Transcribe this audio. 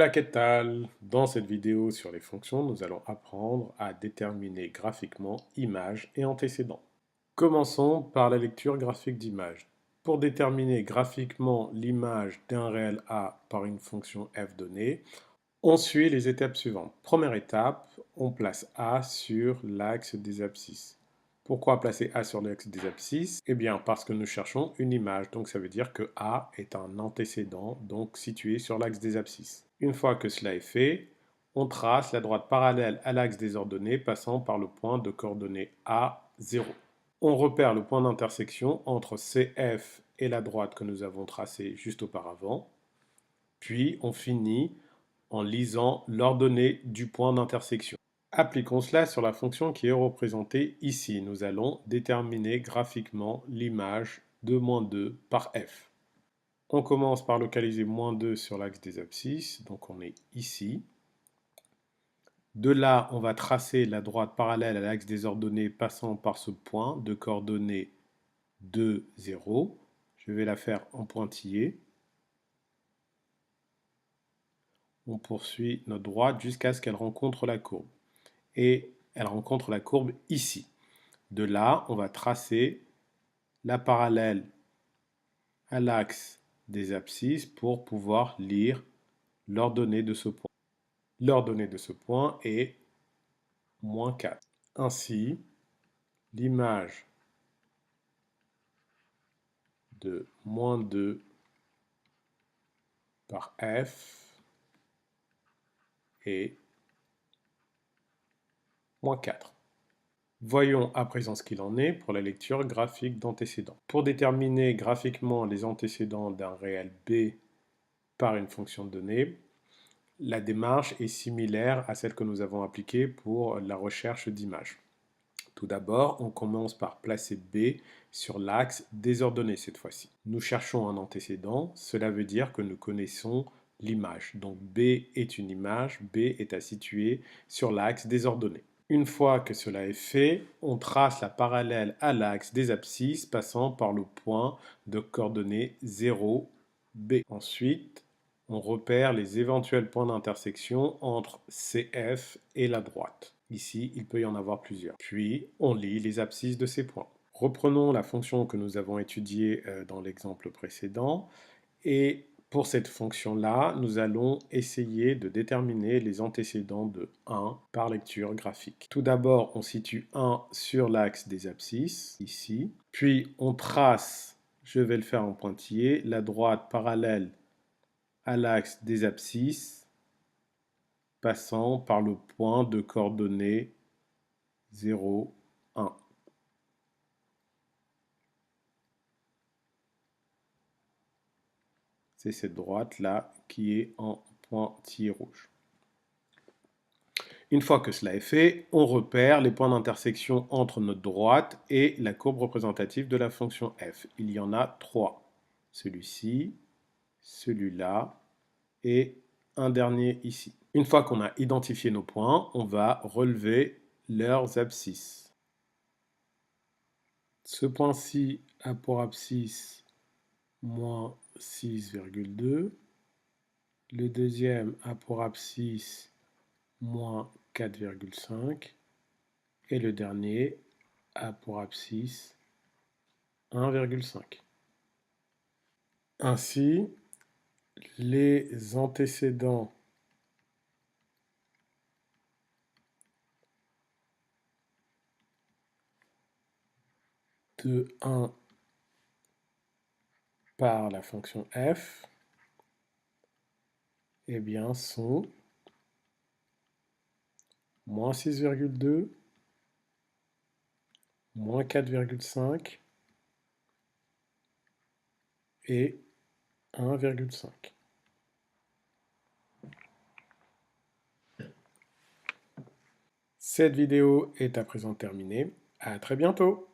Hola, ¿qué tal? Dans cette vidéo sur les fonctions, nous allons apprendre à déterminer graphiquement image et antécédent. Commençons par la lecture graphique d'image. Pour déterminer graphiquement l'image d'un réel A par une fonction f donnée, on suit les étapes suivantes. Première étape, on place A sur l'axe des abscisses. Pourquoi placer A sur l'axe des abscisses? Eh bien, parce que nous cherchons une image, donc ça veut dire que A est un antécédent, donc situé sur l'axe des abscisses. Une fois que cela est fait, on trace la droite parallèle à l'axe des ordonnées passant par le point de coordonnées A0. On repère le point d'intersection entre CF et la droite que nous avons tracée juste auparavant, puis on finit en lisant l'ordonnée du point d'intersection. Appliquons cela sur la fonction qui est représentée ici. Nous allons déterminer graphiquement l'image de -2 par f. On commence par localiser -2 sur l'axe des abscisses, donc on est ici. De là, on va tracer la droite parallèle à l'axe des ordonnées passant par ce point de coordonnées 2, 0. Je vais la faire en pointillé. On poursuit notre droite jusqu'à ce qu'elle rencontre la courbe. Et elle rencontre la courbe ici. De là, on va tracer la parallèle à l'axe des abscisses pour pouvoir lire l'ordonnée de ce point. L'ordonnée de ce point est -4. Ainsi, l'image de -2 par f est -4. Voyons à présent ce qu'il en est pour la lecture graphique d'antécédents. Pour déterminer graphiquement les antécédents d'un réel B par une fonction donnée, la démarche est similaire à celle que nous avons appliquée pour la recherche d'images. Tout d'abord, on commence par placer B sur l'axe des ordonnées cette fois-ci. Nous cherchons un antécédent, cela veut dire que nous connaissons l'image. Donc B est une image, B est à situer sur l'axe des ordonnées. Une fois que cela est fait, on trace la parallèle à l'axe des abscisses passant par le point de coordonnées 0, B. Ensuite, on repère les éventuels points d'intersection entre CF et la droite. Ici, il peut y en avoir plusieurs. Puis, on lit les abscisses de ces points. Reprenons la fonction que nous avons étudiée dans l'exemple précédent et pour cette fonction-là, nous allons essayer de déterminer les antécédents de 1 par lecture graphique. Tout d'abord, on situe 1 sur l'axe des abscisses, ici. Puis, on trace, je vais le faire en pointillé, la droite parallèle à l'axe des abscisses, passant par le point de coordonnées 0, 1. C'est cette droite-là qui est en pointillé rouge. Une fois que cela est fait, on repère les points d'intersection entre notre droite et la courbe représentative de la fonction f. Il y en a 3. Celui-ci, celui-là et un dernier ici. Une fois qu'on a identifié nos points, on va relever leurs abscisses. Ce point-ci a pour abscisse moins 6,2. Le deuxième a pour abscisse moins 4,5. Et le dernier a pour abscisse 1,5. Ainsi, les antécédents de 1 par la fonction f eh bien, sont moins 6,2, moins 4,5 et 1,5. Cette vidéo est à présent terminée. À très bientôt!